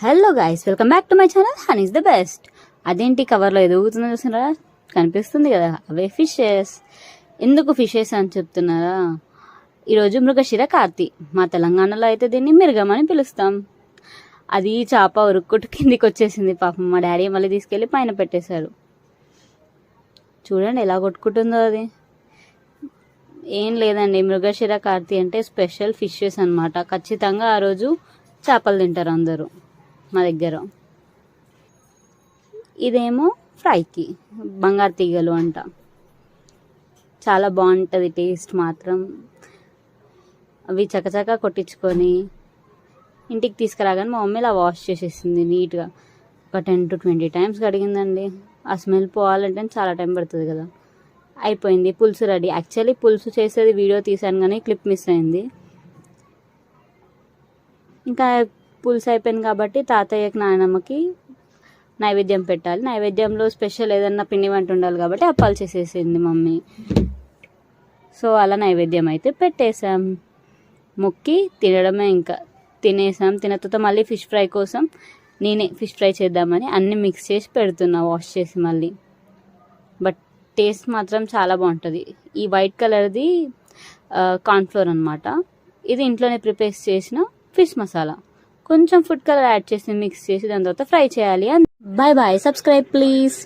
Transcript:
Hello guys, welcome back to my channel Honey's the best. అదేంటి కవర్లో ఎదుగుతుందో చూస్తున్నారా? కనిపిస్తుంది కదా, అవే ఫిషెస్. ఎందుకు ఫిషెస్ అని చెప్తున్నారా? ఈరోజు మృగశిర కార్తి, మా తెలంగాణలో అయితే దీన్ని మిరుగం అని పిలుస్తాం. అది చేప ఉరుక్కుంటూ కిందికి వచ్చేసింది. పాపం మా డాడీ మళ్ళీ తీసుకెళ్ళి పైన పెట్టేశారు. చూడండి ఎలా కొట్టుకుంటుందో అది. ఏం లేదండి, మృగశిర కార్తి అంటే స్పెషల్ ఫిషెస్ అన్నమాట. ఖచ్చితంగా ఆ రోజు చేపలు తింటారు అందరూ మా దగ్గర. ఇదేమో ఫ్రైకి బంగారు తీగలు అంట. చాలా బాగుంటుంది టేస్ట్ మాత్రం. అవి చకచకా కొట్టించుకొని ఇంటికి తీసుకురాగానే మా మమ్మీ ఇలా వాష్ చేసేసింది నీట్గా. ఒక 10 to 20 టైమ్స్ కడిగిందండి. ఆ స్మెల్ పోవాలంటే చాలా టైం పడుతుంది కదా. అయిపోయింది, పులుసు రెడీ. యాక్చువల్లీ పులుసు చేసేది వీడియో తీసాను కానీ క్లిప్ మిస్ అయింది. ఇంకా పులుసు అయిపోయింది కాబట్టి తాతయ్యకి నాయనమ్మకి నైవేద్యం పెట్టాలి. నైవేద్యంలో స్పెషల్ ఏదన్నా పిండి వంట ఉండాలి కాబట్టి అప్పాలు చేసేసింది మమ్మీ. సో అలా నైవేద్యం అయితే పెట్టేసాం. మొక్కి తినడమే. ఇంకా తినేసాం. తిన తర్వాత మళ్ళీ ఫిష్ ఫ్రై కోసం నేనే ఫిష్ ఫ్రై చేద్దామని అన్నీ మిక్స్ చేసి పెడుతున్నా, వాష్ చేసి మళ్ళీ. బట్ టేస్ట్ మాత్రం చాలా బాగుంటుంది. ఈ వైట్ కలర్ది కార్న్ఫ్లోర్ అనమాట. ఇది ఇంట్లోనే ప్రిపేర్ చేసిన ఫిష్ మసాలా. కొంచెం ఫుడ్ కలర్ యాడ్ చేసి మిక్స్ చేసి దాని తర్వాత ఫ్రై చేయాలి. Bye bye, subscribe please.